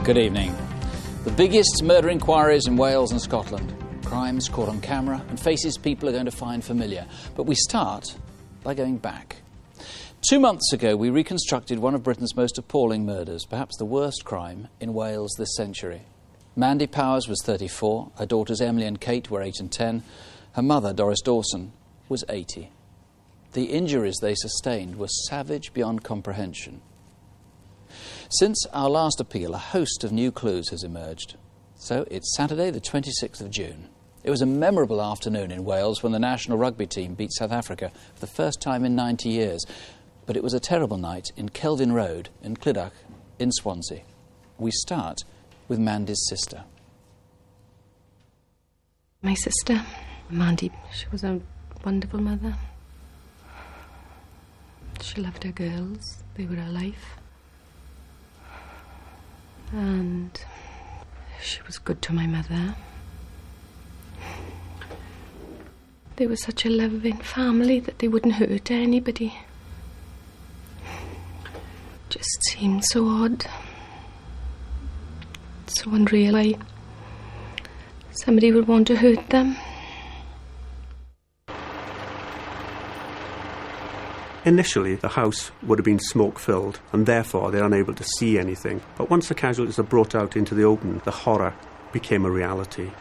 Good evening. The biggest murder inquiries in Wales and Scotland. Crimes caught on camera and faces people are going to find familiar. But we start by going back. 2 months ago, we reconstructed one of Britain's most appalling murders, perhaps the worst crime in Wales this century. Mandy Powers was 34, her daughters Emily and Kate were 8 and 10, her mother, Doris Dawson, was 80. The injuries they sustained were savage beyond comprehension. Since our last appeal, a host of new clues has emerged. So it's Saturday, the 26th of June. It was a memorable afternoon in Wales when the national rugby team beat South Africa for the first time in 90 years. But it was a terrible night in Kelvin Road in Clydach in Swansea. We start with Mandy's sister. My sister, Mandy, she was a wonderful mother. She loved her girls. They were her life. And she was good to my mother. They were such a loving family that they wouldn't hurt anybody. Just seemed so odd. So unreal. Somebody would want to hurt them. Initially, the house would have been smoke-filled, and therefore they're unable to see anything. But once the casualties are brought out into the open, the horror became a reality.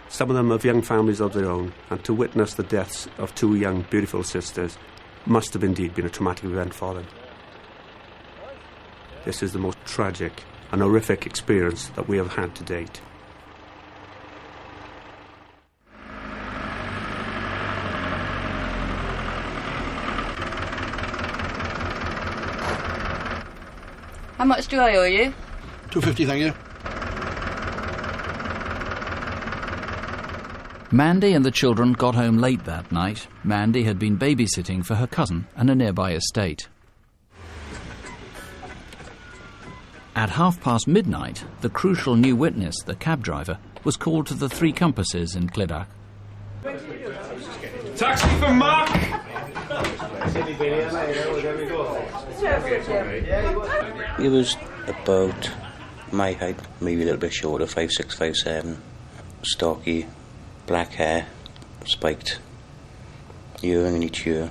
Some of them have young families of their own, and to witness the deaths of 2 young, beautiful sisters must have indeed been a traumatic event for them. This is the most tragic and horrific experience that we have had to date. How much do I owe you? £2.50, thank you. Mandy and the children got home late that night. Mandy had been babysitting for her cousin and a nearby estate. At midnight, the crucial new witness, the cab driver, was called to the 3 Compasses in Clydach. Taxi for Mark! He was about my height, maybe a little bit shorter, 5'6", 5'7", stocky, black hair, spiked, earring in each ear.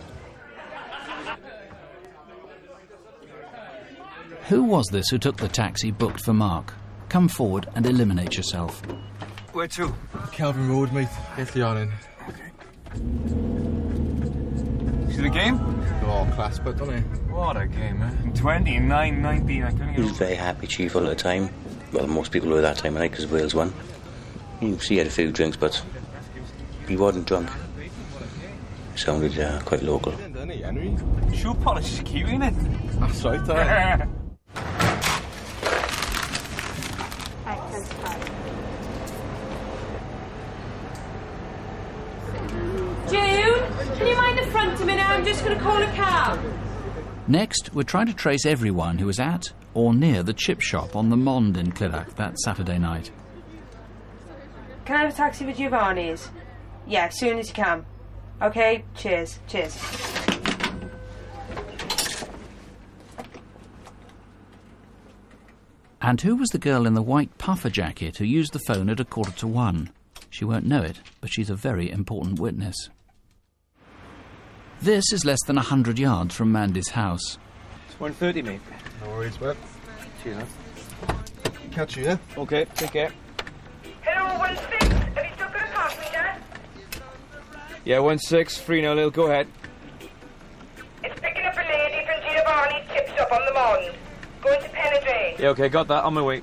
Who was this who took the taxi booked for Mark? Come forward and eliminate yourself. Where to? Kelvin Road, mate. Get the on in. See the game? They're all class, but don't they? What a game, man. 29-19, I couldn't He was very happy, cheerful at the time. Well, most people were that time of night because Wales won. He had a few drinks, but he wasn't drunk. He sounded quite local. Shoe polish is key, isn't it? That's right, June, can you mind the front a minute? I'm just going to call a cab. Next, we're trying to trace everyone who was at or near the chip shop on the Mond in Clydach that Saturday night. Can I have a taxi with Giovanni's? Yeah, as soon as you can. OK, cheers. Cheers. And who was the girl in the white puffer jacket who used the phone at 1:15? She won't know it, but she's a very important witness. This is less than 100 yards from Mandy's house. It's 1:30, mate. No worries, bud. Cheers, man. Catch you, yeah? OK, take care. Hello, 16. Have you still got a passenger? Yeah, 16, free now, Lil. Go ahead. It's picking up a lady from Giovanni's chip shop on the Mond. Going to Penedrain. Yeah, OK, got that. On my way.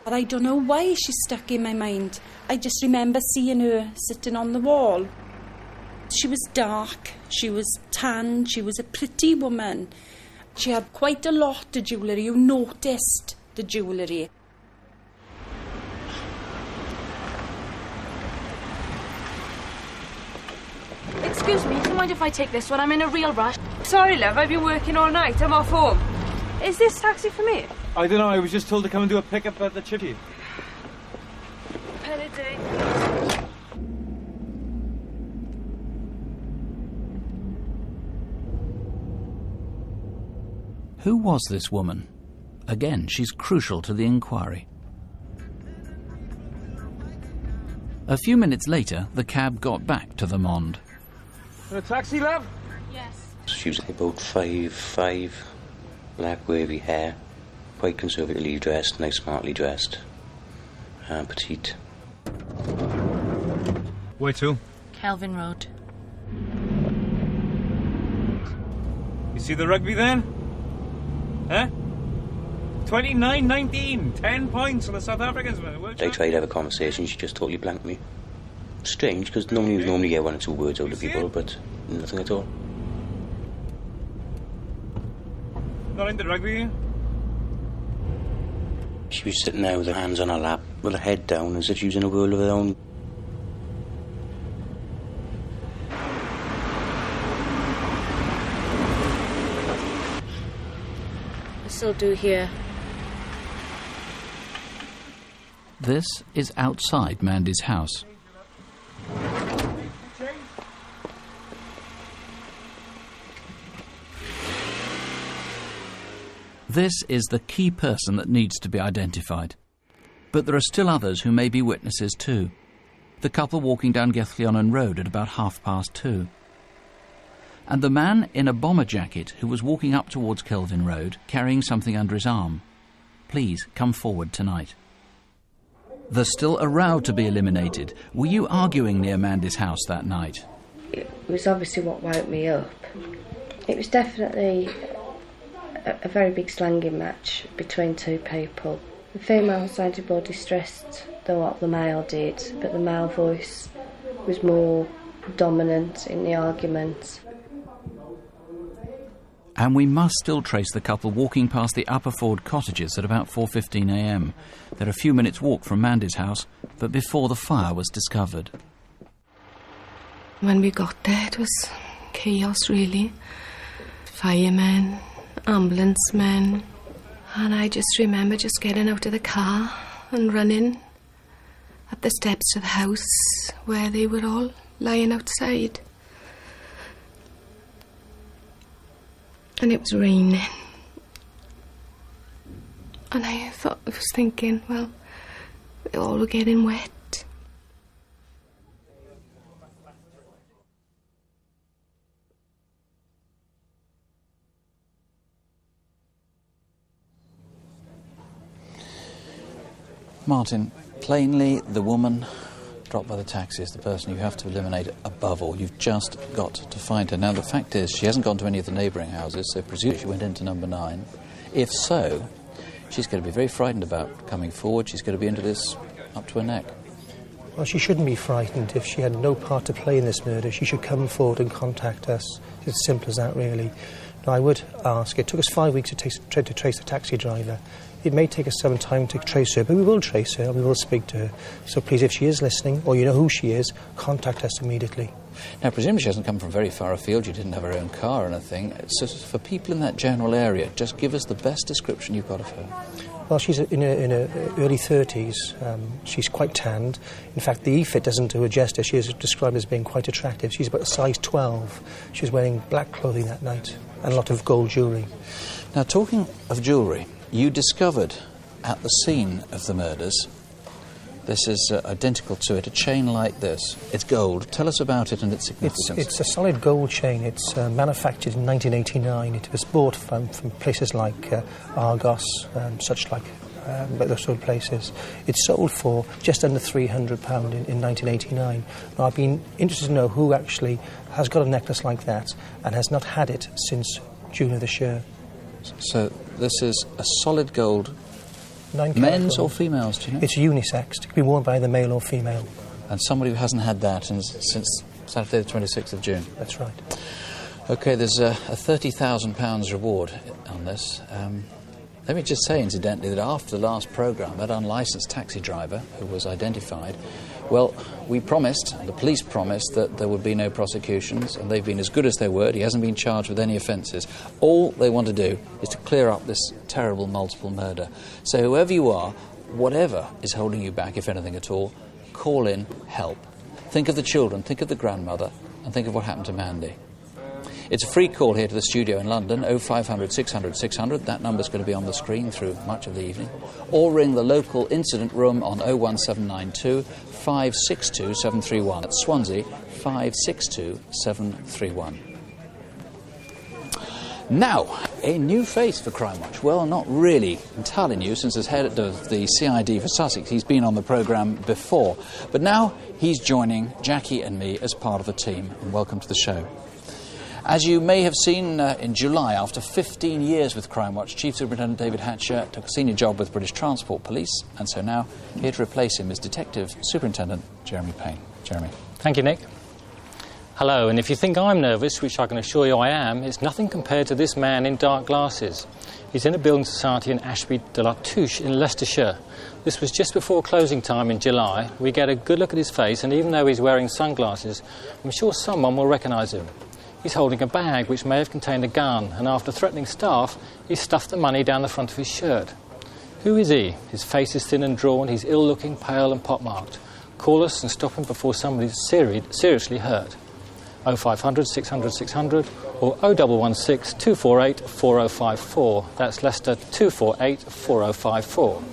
But I don't know why she's stuck in my mind. I just remember seeing her sitting on the wall. She was dark, she was tan, she was a pretty woman. She had quite a lot of jewellery. You noticed the jewellery. Excuse me, do you mind if I take this one? I'm in a real rush. Sorry, love, I've been working all night. I'm off home. Is this taxi for me? I don't know, I was just told to come and do a pickup at the chippy. Who was this woman? Again, she's crucial to the inquiry. A few minutes later, the cab got back to the Mond. A taxi, love? Yes. She was about 5'5", black wavy hair, quite conservatively dressed, nice smartly dressed, petite. Where to? Kelvin Road. You see the rugby then? Huh? 29-19, 10 points on the South Africans. I tried to have a conversation, she just totally blanked me. Strange, because normally get 1 or 2 words out of people, but nothing at all. Not into rugby? She was sitting there with her hands on her lap, with her head down, as if she was in a world of her own. I still do here. This is outside Mandy's house. This is the key person that needs to be identified. But there are still others who may be witnesses too. The couple walking down Gethlionan Road at about 2:30. And the man in a bomber jacket who was walking up towards Kelvin Road carrying something under his arm. Please come forward tonight. There's still a row to be eliminated. Were you arguing near Mandy's house that night? It was obviously what woke me up. It was definitely a very big slanging match between 2 people. The female sounded more distressed than what the male did, but the male voice was more dominant in the argument. And we must still trace the couple walking past the Upper Ford cottages at about 4:15 a.m. They're a few minutes' walk from Mandy's house, but before the fire was discovered. When we got there, it was chaos, really. Firemen, ambulance men, and I just remember just getting out of the car and running up the steps to the house where they were all lying outside. And it was raining. And I was thinking, well, they all were getting wet. Martin, plainly the woman dropped by the taxi is the person you have to eliminate above all. You've just got to find her. Now, the fact is, she hasn't gone to any of the neighbouring houses, so presumably she went into number 9. If so, she's going to be very frightened about coming forward. She's going to be into this up to her neck. Well, she shouldn't be frightened. If she had no part to play in this murder, she should come forward and contact us. It's as simple as that, really. Now, I would ask, it took us 5 weeks to trace the taxi driver. It may take us some time to trace her, but we will trace her and we will speak to her. So please, if she is listening, or you know who she is, contact us immediately. Now, presumably she hasn't come from very far afield. You didn't have her own car or anything. So for people in that general area, just give us the best description you've got of her. Well, she's in her early 30s. She's quite tanned. In fact, the E-fit doesn't do her justice. She is described as being quite attractive. She's about a size 12. She was wearing black clothing that night and a lot of gold jewellery. Now, talking of jewellery, you discovered at the scene of the murders, this is identical to it, a chain like this. It's gold. Tell us about it and its significance. It's a solid gold chain. It's manufactured in 1989. It was bought from places like Argos, such like those sort of places. It's sold for just under £300 in 1989. Now, I've been interested to know who actually has got a necklace like that and has not had it since June of this year. So this is a solid gold. Men's or females, do you know? It's unisex. It can be worn by either male or female. And somebody who hasn't had that since Saturday the 26th of June. That's right. OK, there's a £30,000 reward on this. Let me just say, incidentally, that after the last programme, that unlicensed taxi driver who was identified, well, we promised, the police promised, that there would be no prosecutions, and they've been as good as their word. He hasn't been charged with any offences. All they want to do is to clear up this terrible multiple murder. So whoever you are, whatever is holding you back, if anything at all, call in help. Think of the children, think of the grandmother, and think of what happened to Mandy. It's a free call here to the studio in London, 0500 600 600. That number's going to be on the screen through much of the evening. Or ring the local incident room on 01792 562 731. That's Swansea, 562 731. Now, a new face for Crimewatch. Well, not really entirely new, since as head of the CID for Sussex, he's been on the programme before. But now he's joining Jackie and me as part of the team. And welcome to the show. As you may have seen in July, after 15 years with Crimewatch, Chief Superintendent David Hatcher took a senior job with British Transport Police, and so now here to replace him is Detective Superintendent Jeremy Payne. Jeremy. Thank you, Nick. Hello, and if you think I'm nervous, which I can assure you I am, it's nothing compared to this man in dark glasses. He's in a building society in Ashby de la Touche in Leicestershire. This was just before closing time in July. We get a good look at his face, and even though he's wearing sunglasses, I'm sure someone will recognise him. He's holding a bag which may have contained a gun, and after threatening staff, he stuffed the money down the front of his shirt. Who is he? His face is thin and drawn, he's ill-looking, pale and pockmarked. Call us and stop him before somebody's seriously hurt. 0500 600 600 or 0116 248 4054. That's Leicester 248 4054.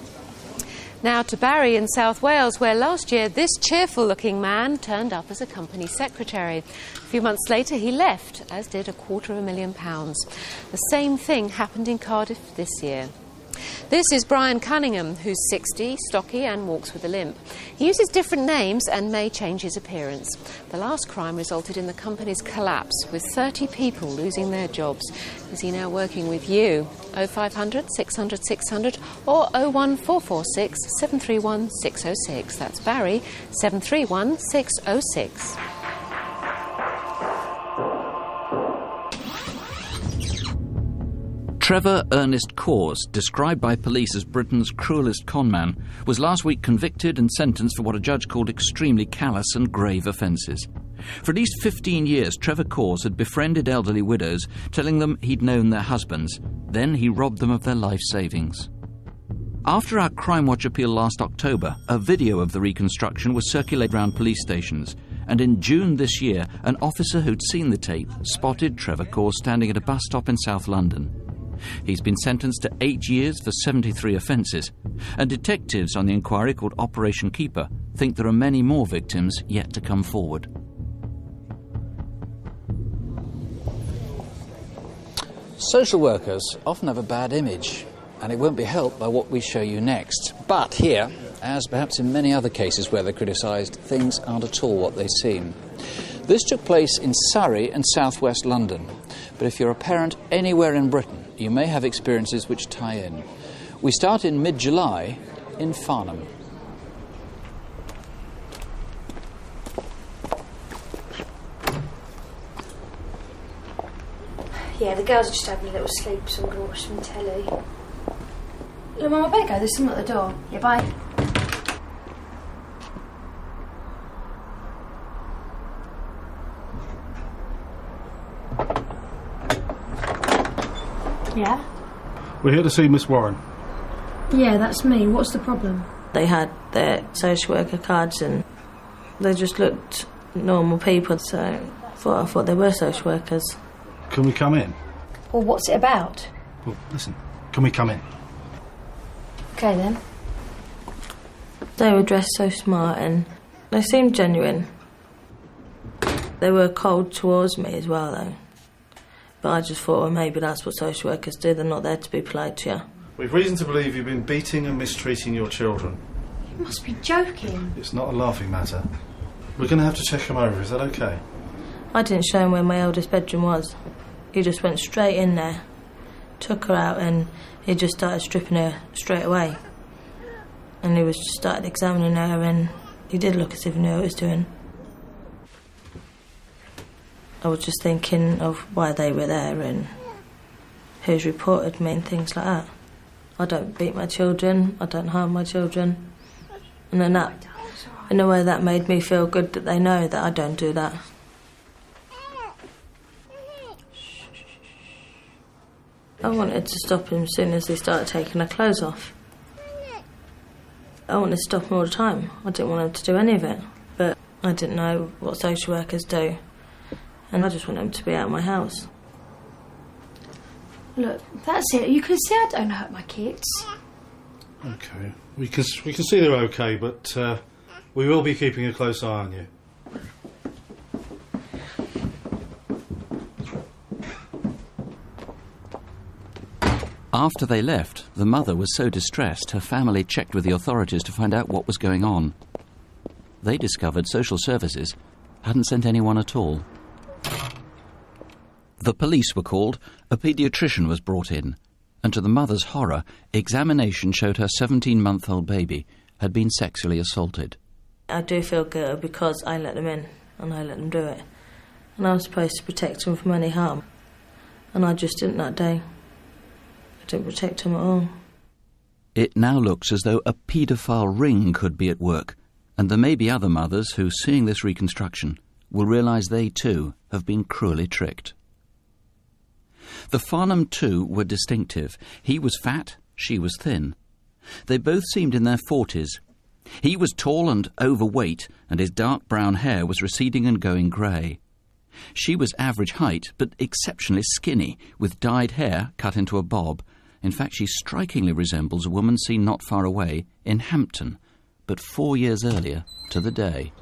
Now to Barry in South Wales, where last year this cheerful-looking man turned up as a company secretary. A few months later he left, as did £250,000. The same thing happened in Cardiff this year. This is Brian Cunningham, who's 60, stocky and walks with a limp. He uses different names and may change his appearance. The last crime resulted in the company's collapse, with 30 people losing their jobs. Is he now working with you? 0500 600 600 or 01446 731 606. That's Barry, 731 606. Trevor Ernest Cause, described by police as Britain's cruelest conman, was last week convicted and sentenced for what a judge called extremely callous and grave offences. For at least 15 years, Trevor Cause had befriended elderly widows, telling them he'd known their husbands. Then he robbed them of their life savings. After our Crimewatch appeal last October, a video of the reconstruction was circulated around police stations, and in June this year, an officer who'd seen the tape spotted Trevor Cause standing at a bus stop in South London. He's been sentenced to 8 years for 73 offences, and detectives on the inquiry called Operation Keeper think there are many more victims yet to come forward. Social workers often have a bad image, and it won't be helped by what we show you next. But here, as perhaps in many other cases where they're criticised, things aren't at all what they seem. This took place in Surrey and southwest London. But if you're a parent anywhere in Britain, you may have experiences which tie in. We start in mid-July in Farnham. Yeah, the girls are just having a little sleep, so I'm going to watch some telly. Look, Mum, I better go. There's someone at the door. Yeah, bye. Yeah? We're here to see Miss Warren. Yeah, that's me. What's the problem? They had their social worker cards and they just looked normal people, so I thought they were social workers. Can we come in? Well, what's it about? Well, listen, can we come in? Okay, then. They were dressed so smart and they seemed genuine. They were cold towards me as well, though. But I just thought, well, maybe that's what social workers do. They're not there to be polite to you. We've reason to believe you've been beating and mistreating your children. You must be joking. It's not a laughing matter. We're going to have to check him over. Is that okay? I didn't show him where my eldest bedroom was. He just went straight in there, took her out, and he just started stripping her straight away. And he was just started examining her, and he did look as if he knew what he was doing. I was just thinking of why they were there and who's reported me and things like that. I don't beat my children, I don't harm my children. And then that, in a way, that made me feel good that they know that I don't do that. I wanted to stop him as soon as he started taking their clothes off. I wanted to stop him all the time. I didn't want him to do any of it. But I didn't know what social workers do. and I just want them to be out of my house. Look, that's it. You can see I don't hurt my kids. Okay. We can see they're okay, but we will be keeping a close eye on you. After they left, the mother was so distressed her family checked with the authorities to find out what was going on. They discovered social services hadn't sent anyone at all. The police were called, a paediatrician was brought in, and to the mother's horror, examination showed her 17-month-old baby had been sexually assaulted. I do feel guilty because I let them in and I let them do it. And I was supposed to protect them from any harm. And I just didn't that day. I didn't protect them at all. It now looks as though a paedophile ring could be at work, and there may be other mothers who, seeing this reconstruction, will realise they too have been cruelly tricked. The Farnham two were distinctive. He was fat, she was thin. They both seemed in their 40s. He was tall and overweight, and his dark brown hair was receding and going grey. She was average height, but exceptionally skinny, with dyed hair cut into a bob. In fact, she strikingly resembles a woman seen not far away in Hampton, but 4 years earlier to the day.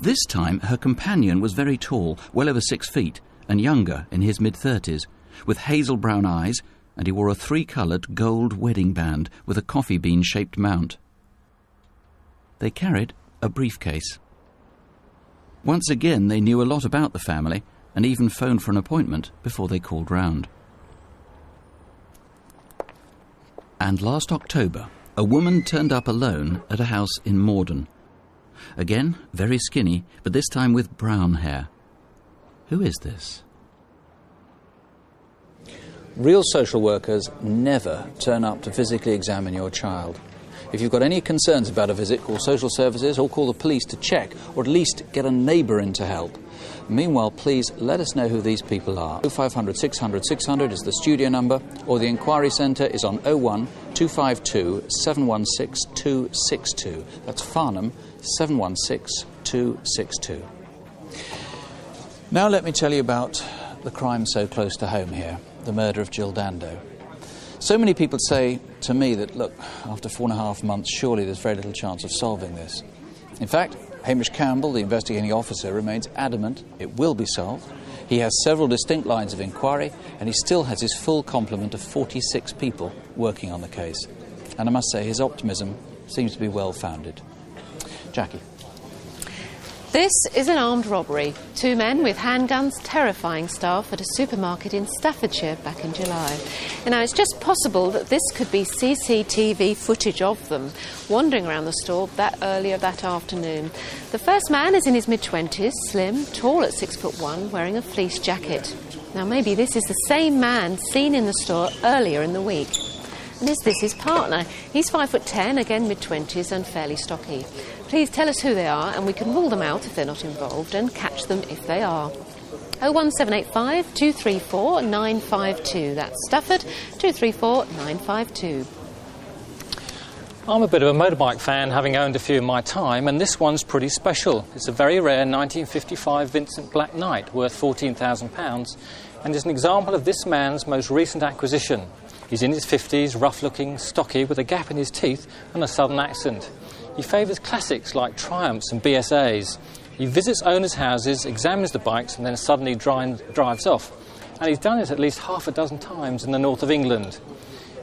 This time, her companion was very tall, well over 6 feet, and younger, in his mid-30s, with hazel brown eyes, and he wore a 3-coloured gold wedding band with a coffee bean-shaped mount. They carried a briefcase. Once again, they knew a lot about the family, and even phoned for an appointment before they called round. And last October, a woman turned up alone at a house in Morden. Again, very skinny, but this time with brown hair. Who is this? Real social workers never turn up to physically examine your child. If you've got any concerns about a visit, call social services or call the police to check, or at least get a neighbour in to help. Meanwhile, please let us know who these people are. 0500 600 600 is the studio number, or the inquiry centre is on 01 252 716 262. That's Farnham 716 262. Now let me tell you about the crime so close to home here, the murder of Jill Dando. So many people say to me that, look, after 4.5 months, surely there's very little chance of solving this. In fact, Hamish Campbell, the investigating officer, remains adamant it will be solved. He has several distinct lines of inquiry, and he still has his full complement of 46 people working on the case. And I must say, his optimism seems to be well-founded. Jackie. This is an armed robbery. 2 men with handguns terrifying staff at a supermarket in Staffordshire back in July. And now it's just possible that this could be CCTV footage of them wandering around the store that earlier that afternoon. The first man is in his mid-20s, slim, tall at 6'1", wearing a fleece jacket. Now maybe this is the same man seen in the store earlier in the week. And is this his partner? He's 5'10", again mid-20s and fairly stocky. Please tell us who they are and we can rule them out if they're not involved and catch them if they are. 01785 234 952. That's Stafford, 234 952. I'm a bit of a motorbike fan, having owned a few in my time, and this one's pretty special. It's a very rare 1955 Vincent Black Knight, worth £14,000, and is an example of this man's most recent acquisition. He's in his 50s, rough-looking, stocky, with a gap in his teeth and a southern accent. He favours classics like Triumphs and BSAs. He visits owners' houses, examines the bikes, and then suddenly drives off. And he's done it at least half a dozen times in the north of England.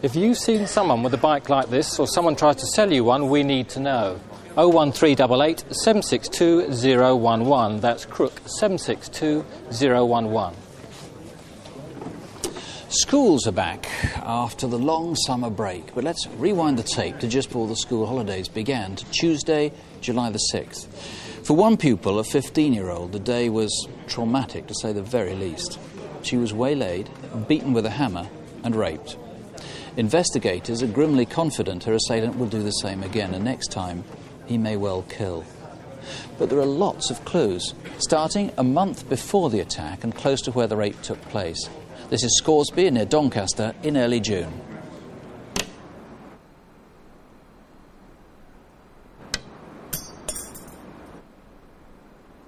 If you've seen someone with a bike like this, or someone tries to sell you one, we need to know. 01388 762 011. That's Crook 762 011. Schools are back after the long summer break, but let's rewind the tape to just before the school holidays began, to Tuesday, July the 6th. For one pupil, a 15-year-old, the day was traumatic, to say the very least. She was waylaid, beaten with a hammer, and raped. Investigators are grimly confident her assailant will do the same again, and next time he may well kill. But there are lots of clues, starting a month before the attack and close to where the rape took place. This is Scoresby near Doncaster in early June.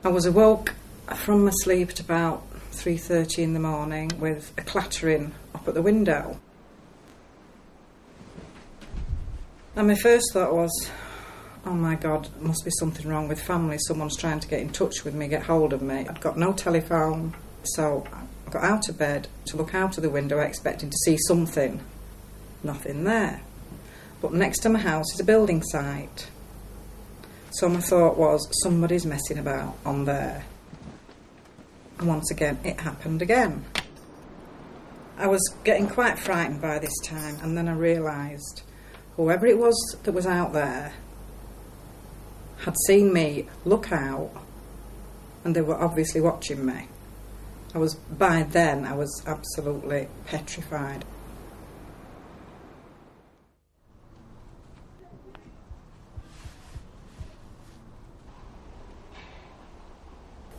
I was awoke from my sleep at about 3:30 in the morning with a clattering up at the window. And my first thought was, oh my God, must be something wrong with family. Someone's trying to get in touch with me, get hold of me. I'd got no telephone, so I got out of bed to look out of the window expecting to see something. Nothing there. But next to my house is a building site. So my thought was, somebody's messing about on there. And once again, it happened again. I was getting quite frightened by this time, and then I realised whoever it was that was out there had seen me look out, and they were obviously watching me. By then I was absolutely petrified.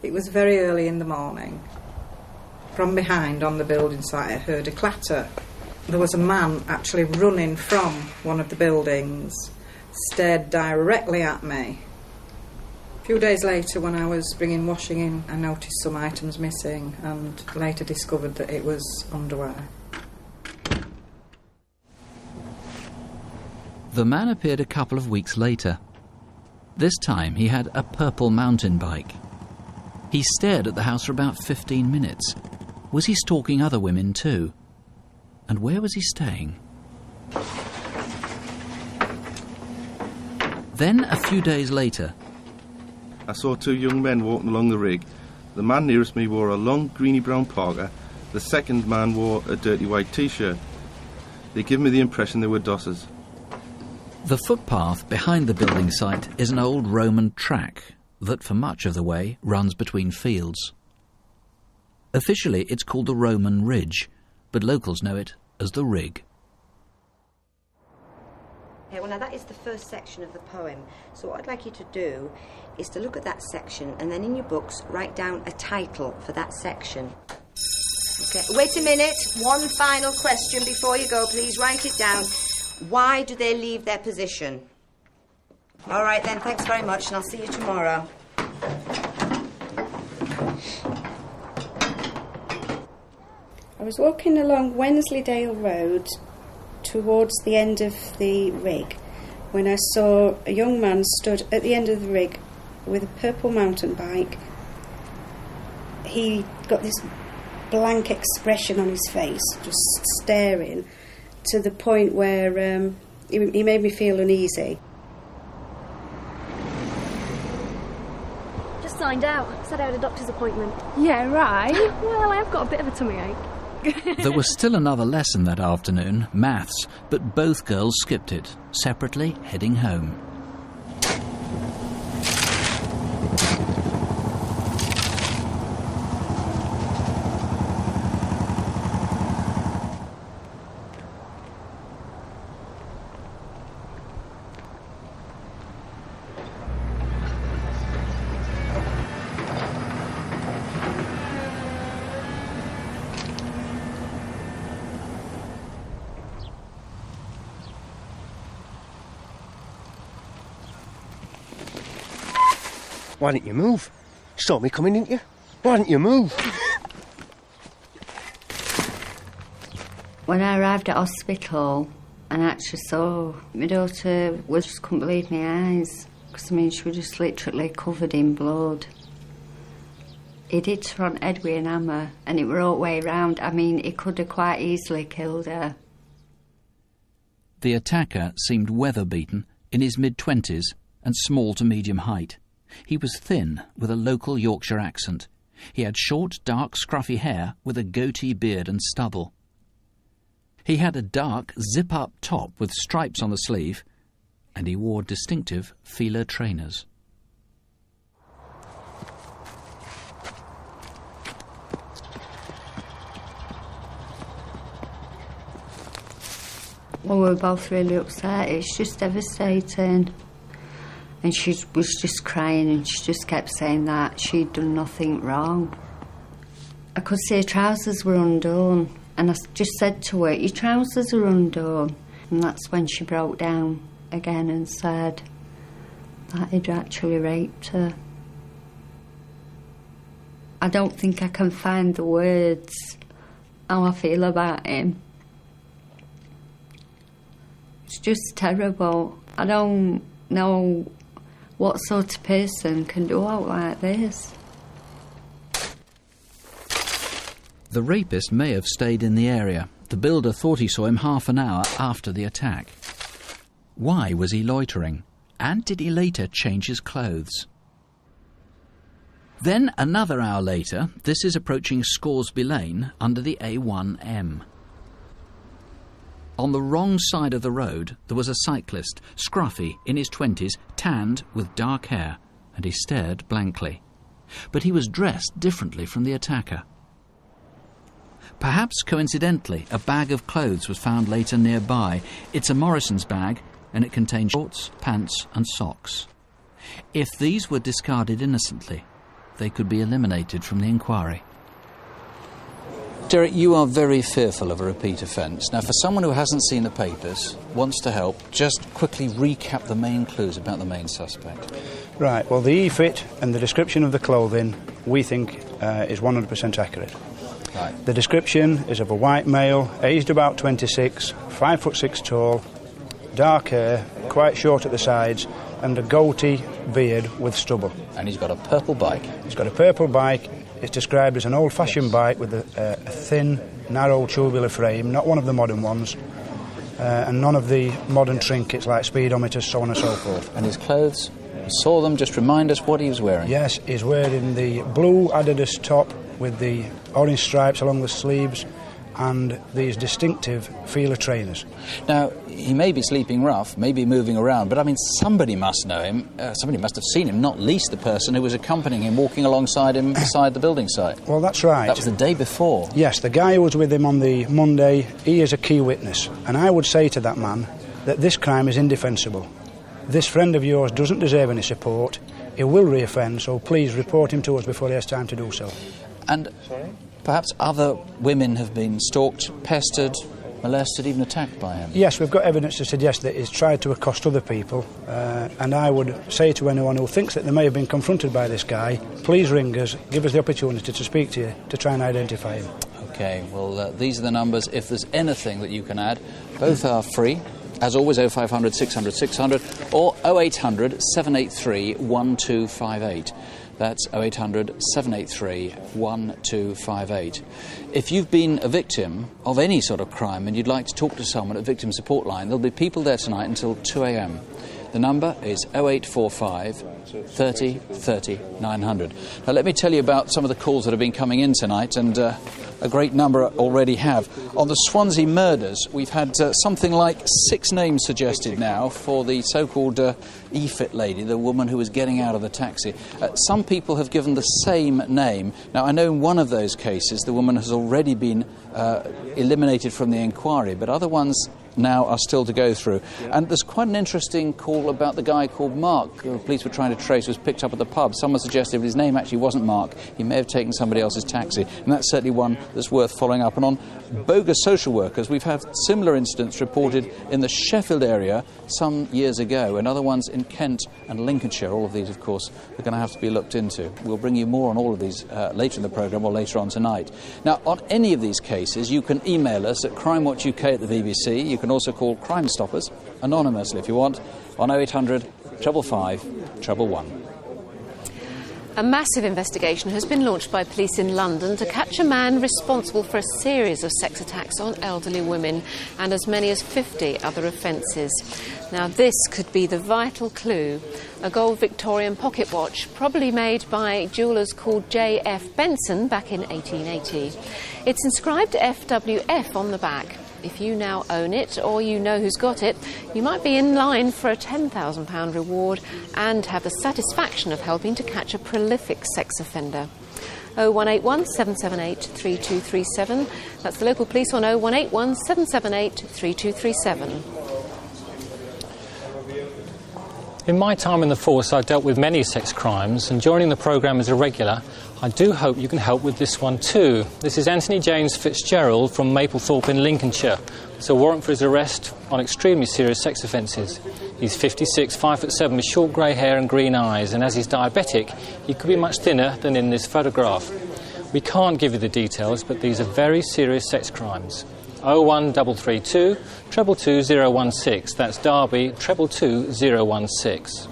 It was very early in the morning. From behind on the building site I heard a clatter. There was a man actually running from one of the buildings, stared directly at me. A few days later, when I was bringing washing in, I noticed some items missing and later discovered that it was underwear. The man appeared a couple of weeks later. This time he had a purple mountain bike. He stared at the house for about 15 minutes. Was he stalking other women too? And where was he staying? Then, a few days later, I saw two young men walking along the rig. The man nearest me wore a long greeny-brown parka. The second man wore a dirty white T-shirt. They give me the impression they were dossers. the footpath behind the building site is an old Roman track that for much of the way runs between fields. Officially it's called the Roman Ridge, but locals know it as the Rig. Okay, well now that is the first section of the poem, so what I'd like you to do is to look at that section and then in your books write down a title for that section. Okay, wait a minute, one final question before you go, please write it down. Why do they leave their position? All right then, thanks very much and I'll see you tomorrow. I was walking along Wensleydale Road towards the end of the rig when I saw a young man stood at the end of the rig with a purple mountain bike. He got this blank expression on his face, just staring, to the point where he made me feel uneasy. Just signed out. Said I had a doctor's appointment. Yeah, right. Well, I've got a bit of a tummy ache. There was still another lesson that afternoon, maths, but both girls skipped it, separately heading home. Why didn't you move? Saw me coming, didn't you? Why didn't you move? When I arrived at hospital and actually saw my daughter, I just couldn't believe my eyes. Because, I mean, she was just literally covered in blood. He'd hit her on the head with an hammer and it were all the way round. I mean, he could have quite easily killed her. The attacker seemed weather-beaten, in his mid-20s and small to medium height. He was thin, with a local Yorkshire accent. He had short, dark, scruffy hair with a goatee beard and stubble. He had a dark, zip-up top with stripes on the sleeve, and he wore distinctive Fila trainers. Well, we were both really upset. It's just devastating. And she was just crying and she just kept saying that she'd done nothing wrong. I could see her trousers were undone and I just said to her, your trousers are undone. And that's when she broke down again and said that he'd actually raped her. I don't think I can find the words how I feel about him. It's just terrible. I don't know what sort of person can do out like this. The rapist may have stayed in the area. The builder thought he saw him half an hour after the attack. Why was he loitering? And did he later change his clothes? Then, another hour later, this is approaching Scoresby Lane under the A1M. On the wrong side of the road, there was a cyclist, scruffy, in his 20s, tanned, with dark hair, and he stared blankly. But he was dressed differently from the attacker. Perhaps coincidentally, a bag of clothes was found later nearby. It's a Morrison's bag, and it contains shorts, pants and socks. If these were discarded innocently, they could be eliminated from the inquiry. Derek, you are very fearful of a repeat offence. Now, for someone who hasn't seen the papers, wants to help, just quickly recap the main clues about the main suspect. Right, well, the e-fit and the description of the clothing, we think, is 100% accurate. Right. The description is of a white male, aged about 26, 5'6" tall, dark hair, quite short at the sides, and a goatee beard with stubble. And he's got a purple bike. He's got a purple bike. It's described as an old-fashioned bike with a thin, narrow tubular frame, not one of the modern ones, and none of the modern trinkets like speedometers, so on and so forth. And his clothes? You saw them, just remind us what he was wearing. Yes, he's wearing the blue Adidas top with the orange stripes along the sleeves and these distinctive feeler trainers. Now, he may be sleeping rough, may be moving around, but I mean, somebody must know him, somebody must have seen him, not least the person who was accompanying him, walking alongside him beside the building site. Well, that's right. That was the day before. Yes, the guy who was with him on the Monday, he is a key witness, and I would say to that man that this crime is indefensible. This friend of yours doesn't deserve any support. He will reoffend, so please report him to us before he has time to do so. And perhaps other women have been stalked, pestered, molested, even attacked by him. Yes, we've got evidence to suggest that he's tried to accost other people, and I would say to anyone who thinks that they may have been confronted by this guy, please ring us, give us the opportunity to speak to you, to try and identify him. OK, well, these are the numbers. If there's anything that you can add, both are free. As always, 0500 600 600 or 0800 783 1258. That's 0800 783 1258. If you've been a victim of any sort of crime and you'd like to talk to someone at Victim Support Line, there'll be people there tonight until 2 a.m. The number is 0845 30 30 900. Now, let me tell you about some of the calls that have been coming in tonight, and a great number already have. On the Swansea murders, we've had something like 6 names suggested now for the so-called e-fit lady, the woman who was getting out of the taxi. Some people have given the same name. Now, I know in one of those cases the woman has already been eliminated from the inquiry, but other ones now are still to go through. And there's quite an interesting call about the guy called Mark, who the police were trying to trace, was picked up at the pub. Someone suggested his name actually wasn't Mark. He may have taken somebody else's taxi. And that's certainly one that's worth following up. And on bogus social workers, we've had similar incidents reported in the Sheffield area some years ago, and other ones in Kent and Lincolnshire. All of these, of course, are going to have to be looked into. We'll bring you more on all of these later in the programme or later on tonight. Now, on any of these cases, you can email us at crimewatchuk at the BBC. You can also call Crime Stoppers anonymously if you want on 0800 555 111. A massive investigation has been launched by police in London to catch a man responsible for a series of sex attacks on elderly women and as many as 50 other offences. Now, this could be the vital clue. A gold Victorian pocket watch, probably made by jewellers called J.F. Benson back in 1880. It's inscribed FWF on the back. If you now own it, or you know who's got it, you might be in line for a £10,000 reward and have the satisfaction of helping to catch a prolific sex offender. 0181 778 3237. That's the local police on 0181 778 3237. In my time in the force, I've dealt with many sex crimes, and joining the programme as a regular, I do hope you can help with this one too. This is Anthony James Fitzgerald from Maplethorpe in Lincolnshire. It's a warrant for his arrest on extremely serious sex offences. He's 56, 5'7", with short grey hair and green eyes, and as he's diabetic, he could be much thinner than in this photograph. We can't give you the details, but these are very serious sex crimes. 01332 222 016. That's Derby 222 016.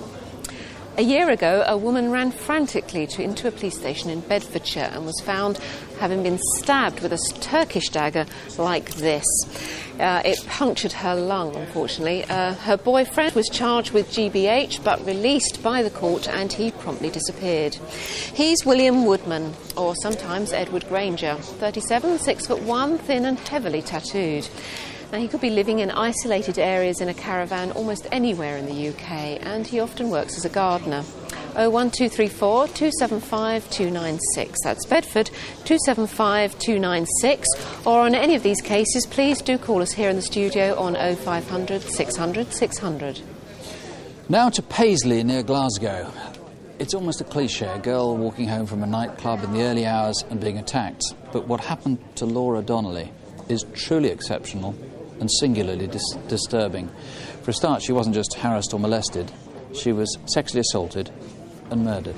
A year ago, a woman ran frantically into a police station in Bedfordshire and was found having been stabbed with a Turkish dagger like this. It punctured her lung, unfortunately. Her boyfriend was charged with GBH but released by the court, and he promptly disappeared. He's William Woodman, or sometimes Edward Granger, 37, 6'1", thin and heavily tattooed. Now, he could be living in isolated areas in a caravan almost anywhere in the UK, and he often works as a gardener. 01234 275 296. That's Bedford 275 296. Or on any of these cases, please do call us here in the studio on 0500 600 600. Now to Paisley near Glasgow. It's almost a cliché, a girl walking home from a nightclub in the early hours and being attacked. But what happened to Laura Donnelly is truly exceptional and singularly disturbing. For a start, she wasn't just harassed or molested, she was sexually assaulted and murdered.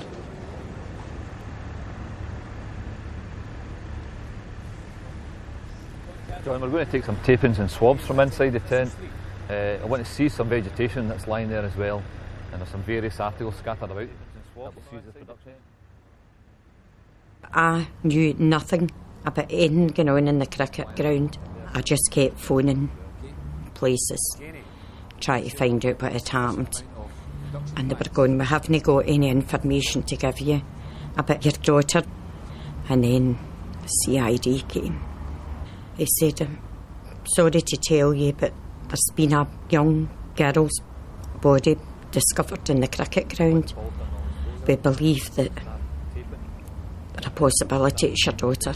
John, we're going to take some tapings and swabs from inside the tent. I want to see some vegetation that's lying there as well, and there's some various articles scattered about. I knew nothing about anything going on in the cricket ground. I just kept phoning places, trying to find out what had happened. And they were going, we haven't got any information to give you about your daughter. And then the CID came. He said, I'm sorry to tell you, but there's been a young girl's body discovered in the cricket ground. We believe that there's a possibility it's your daughter.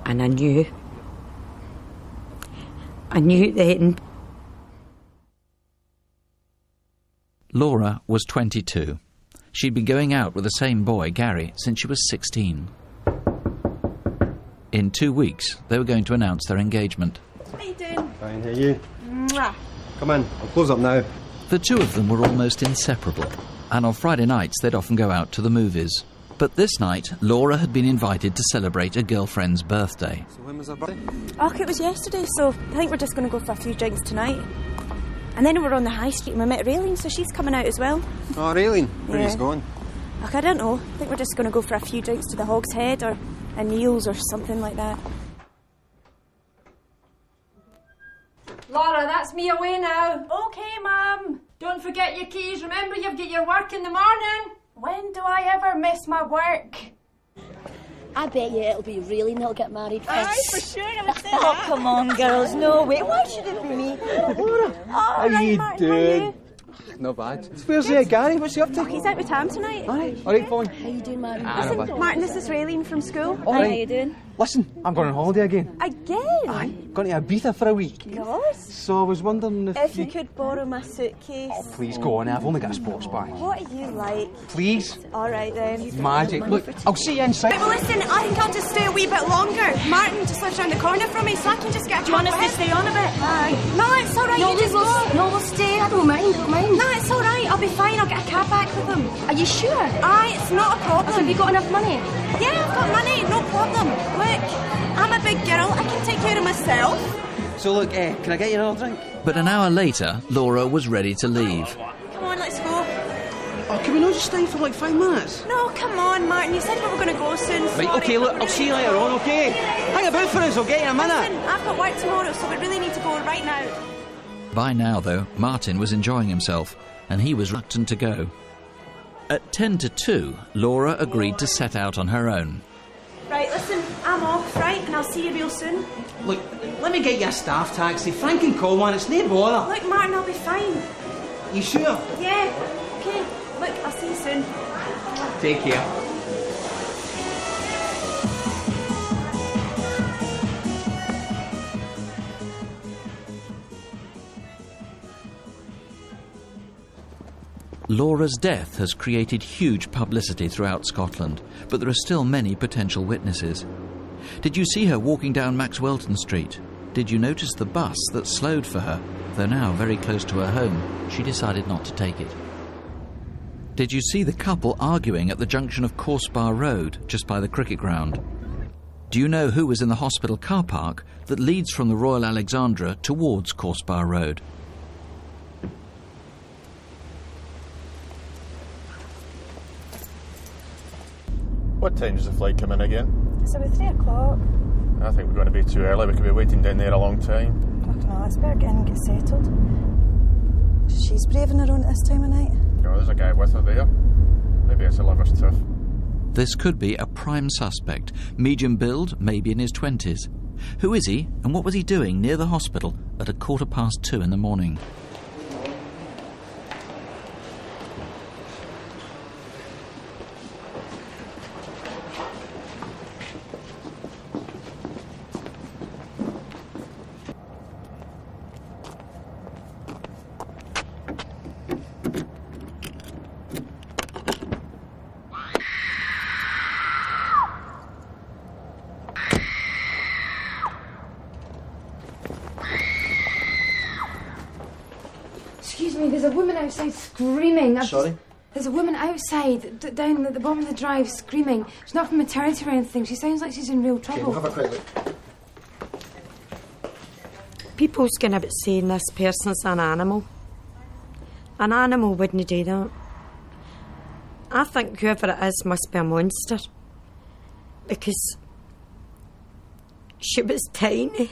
And I knew then. Laura was 22. She'd been going out with the same boy, Gary, since she was 16. In 2 weeks, they were going to announce their engagement. How you doing? Fine, how are you? Mwah. Come in, I'll close up now. The two of them were almost inseparable, and on Friday nights they'd often go out to the movies. But this night, Laura had been invited to celebrate a girlfriend's birthday. So when was her birthday? Oh, it was yesterday, so I think we're just going to go for a few drinks tonight. And then we were on the high street and we met Raylene, so she's coming out as well. Oh, Raylene, where are Yeah. you going? Look, I don't know. I think we're just going to go for a few drinks to the Hog's Head or a Neil's or something like that. Laura, that's me away now. Okay, Mum. Don't forget your keys. Remember, you've got your work in the morning. When do I ever miss my work? I bet you it'll be Raylene that'll get married first. Aye, for sure, I would say Oh, that. come on, girls, no way. Why should it be me? Oh, How right, you Martin, doing? Not bad. Where's Gary? What's he up to? Oh, he's out with Tam tonight. Aye. All right, fine. How you doing, Martin? Listen, Martin, this is Raylene from school. All right. How you doing? Listen, I'm going on holiday again. Again? Going to Ibiza for a week. God. So I was wondering If you could borrow my suitcase. Oh, please go on, I've only got a sports bag. What are you like? Please. All right then. Magic. Look, I'll see you inside. Right, well, listen, I think I'll just stay a wee bit longer. Martin just lives round the corner from me, so I can just get a Do you want us to stay on a bit? Aye. No, it's all right. No, you just go. No, we'll stay. I don't mind. No, it's all right. I'll be fine. I'll get a cab back with them. Are you sure? Aye, it's not a problem. Have you got enough money? Yeah, I've got money. No problem. Look, I'm a big girl. I can take care of myself. So look, can I get you another drink? But an hour later, Laura was ready to leave. Come on, let's go. Oh, can we not just stay for like 5 minutes? No, come on, Martin. You said we were going to go soon. Right, Sorry. okay, look, I'll see you later on, okay? Hang about for us, I'll get you in a minute. Listen, I've got work tomorrow, so we really need to go right now. By now, though, Martin was enjoying himself, and he was reluctant to go. At 10 to 2, Laura agreed to set out on her own. Right, listen, I'm off, right? And I'll see you real soon. Look, let me get you a staff taxi. Frank can call one, it's no bother. Look, Martin, I'll be fine. You sure? Yeah, okay. Look, I'll see you soon. Take care. Laura's death has created huge publicity throughout Scotland, but there are still many potential witnesses. Did you see her walking down Maxwelton Street? Did you notice the bus that slowed for her? Though now very close to her home, she decided not to take it. Did you see the couple arguing at the junction of Coursebar Road, just by the cricket ground? Do you know who was in the hospital car park that leads from the Royal Alexandra towards Coursebar Road? What time does the flight come in again? It's about 3 o'clock. I think we're going to be too early. We could be waiting down there a long time. I don't know, let's better get in and get settled. She's braving her own at this time of night. Oh, there's a guy with her there. Maybe it's a lover's tiff. This could be a prime suspect, medium build, maybe in his 20s. Who is he, and what was he doing near the hospital at 2:15 in the morning? Excuse me, there's a woman outside screaming. Sorry? There's a woman outside, down at the bottom of the drive, screaming. She's not from maternity or anything. She sounds like she's in real trouble. Okay, we'll have a quick look. People's going about saying this person's an animal. An animal wouldn't do that. I think whoever it is must be a monster. Because she was tiny.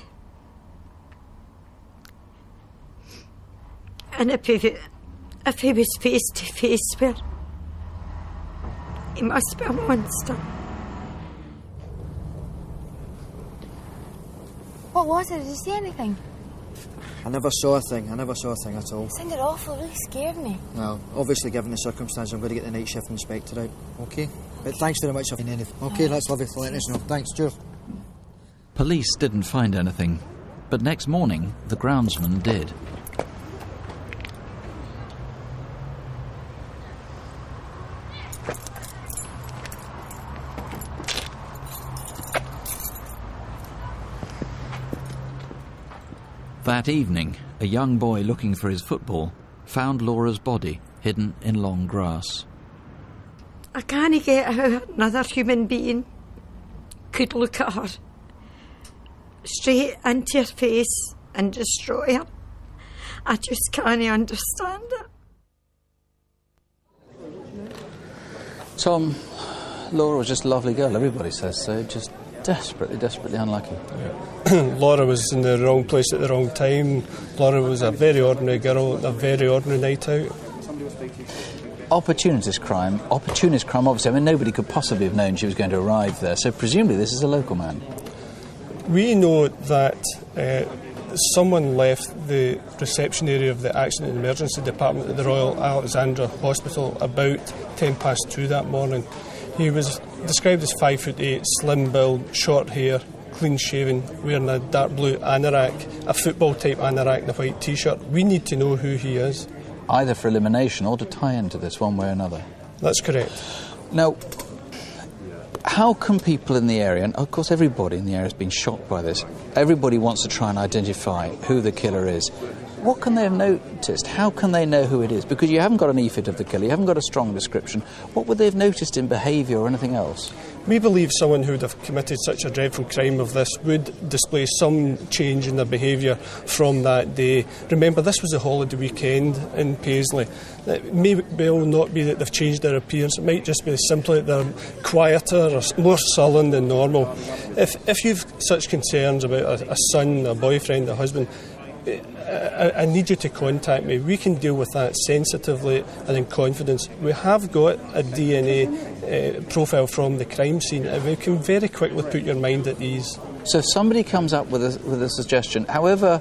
And if he was face to face with her, he must be a monster. What was it? Did you see anything? I never saw a thing at all. It sounded awful, it really scared me. Well, obviously given the circumstances, I'm going to get the night shift inspector out, okay? But thanks very much for anything. Okay, that's lovely for letting us know. Thanks, cheers. Police didn't find anything, but next morning the groundsman did. That evening, a young boy looking for his football found Laura's body hidden in long grass. I can't get how another human being could look at her straight into her face and destroy her. I just can't understand it. Tom, Laura was just a lovely girl, everybody says so, just desperately unlucky. Laura was in the wrong place at the wrong time. Laura was a very ordinary girl, a very ordinary night out. Opportunist crime, obviously. I mean, nobody could possibly have known she was going to arrive there, so presumably this is a local man. We know that someone left the reception area of the Accident and Emergency Department at the Royal Alexandra Hospital about 2:10 that morning. He was described as 5'8", slim build, short hair, clean shaven, wearing a dark blue anorak, a football type anorak and a white t-shirt. We need to know who he is. Either for elimination or to tie into this one way or another. That's correct. Now, how can people in the area, and of course everybody in the area has been shocked by this, everybody wants to try and identify who the killer is. What can they have noticed? How can they know who it is? Because you haven't got an EFIT of the killer, you haven't got a strong description. What would they have noticed in behaviour or anything else? We believe someone who would have committed such a dreadful crime of this would display some change in their behaviour from that day. Remember, this was a holiday weekend in Paisley. It may well not be that they've changed their appearance, it might just be simply that they're quieter or more sullen than normal. If you've such concerns about a son, a boyfriend, a husband, I need you to contact me. We can deal with that sensitively and in confidence. We have got a DNA profile from the crime scene, and we can very quickly put your mind at ease. So if somebody comes up with a suggestion, however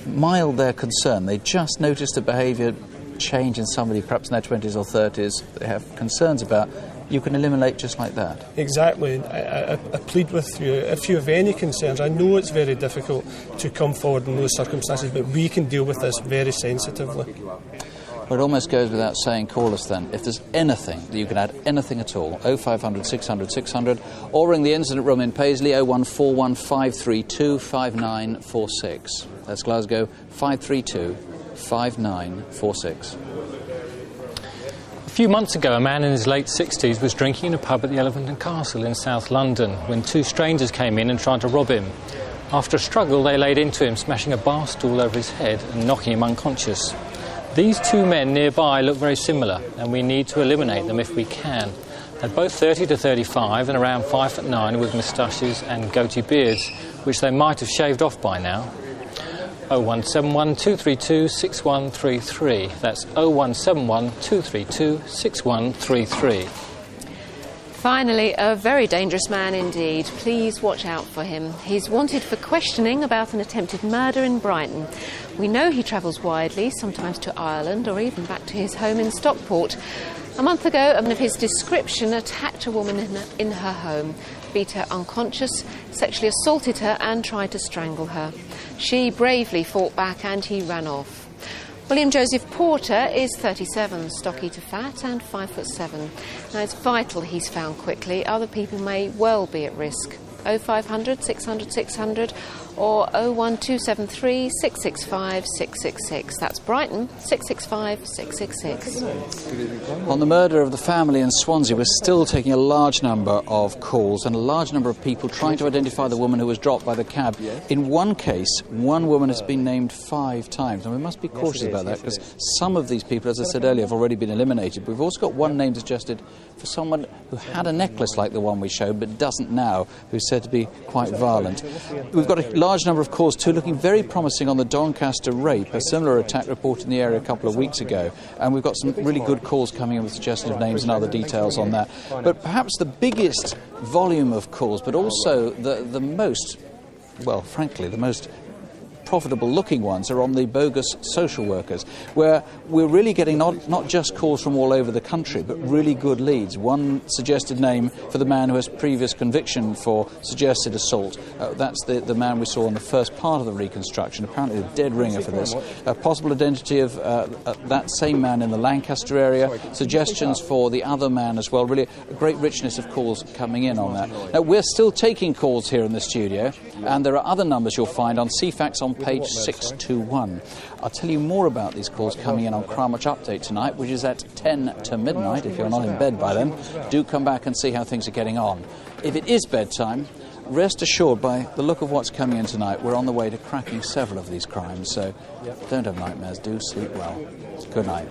mild their concern, they just noticed a behaviour change in somebody perhaps in their 20s or 30s they have concerns about, you can eliminate just like that. Exactly. I plead with you, if you have any concerns, I know it's very difficult to come forward in those circumstances, but we can deal with this very sensitively. Well, it almost goes without saying, call us then. If there's anything that you can add, anything at all, 0500 600 600, or ring the incident room in Paisley, 0141 532 5946. That's Glasgow, 532 5946. A few months ago, a man in his late 60s was drinking in a pub at the Elephant and Castle in South London when two strangers came in and tried to rob him. After a struggle, they laid into him, smashing a bar stool over his head and knocking him unconscious. These two men nearby look very similar, and we need to eliminate them if we can. They're both 30 to 35 and around 5'9" with moustaches and goatee beards, which they might have shaved off by now. 0171 232 6133. That's 0171 232 6133. Finally, a very dangerous man indeed. Please watch out for him. He's wanted for questioning about an attempted murder in Brighton. We know he travels widely, sometimes to Ireland or even back to his home in Stockport. A month ago, a man of his description attacked a woman in her home, beat her unconscious, sexually assaulted her and tried to strangle her. She bravely fought back and he ran off. William Joseph Porter is 37, stocky to fat and 5'7". Now it's vital he's found quickly. Other people may well be at risk. 0500 600 600 or 01273 665 666. That's Brighton, 665 666. On the murder of the family in Swansea, we're still taking a large number of calls and a large number of people trying to identify the woman who was dropped by the cab. In one case, one woman has been named 5 times, and we must be cautious about that because some of these people, as I said earlier, have already been eliminated. We've also got one name suggested for someone who had a necklace like the one we showed but doesn't now, who's said to be quite violent. We've got a large number of calls too looking very promising on the Doncaster rape, a similar attack reported in the area a couple of weeks ago, and we've got some really good calls coming in with suggestion of names and other details on that. But perhaps the biggest volume of calls, but also the most, well, frankly, the most profitable looking ones are on the bogus social workers, where we're really getting not just calls from all over the country, but really good leads. One suggested name for the man who has previous conviction for suggested assault. That's the man we saw in the first part of the reconstruction, apparently a dead ringer for this. A possible identity of that same man in the Lancaster area, suggestions for the other man as well. Really a great richness of calls coming in on that. Now, we're still taking calls here in the studio, and there are other numbers you'll find on CFAX on page 621. I'll tell you more about these calls coming in on Crimewatch Update tonight, which is at 10 to midnight. If you're not in bed by then, do come back and see how things are getting on. If it is bedtime, rest assured by the look of what's coming in tonight, we're on the way to cracking several of these crimes, so don't have nightmares, do sleep well. Good night.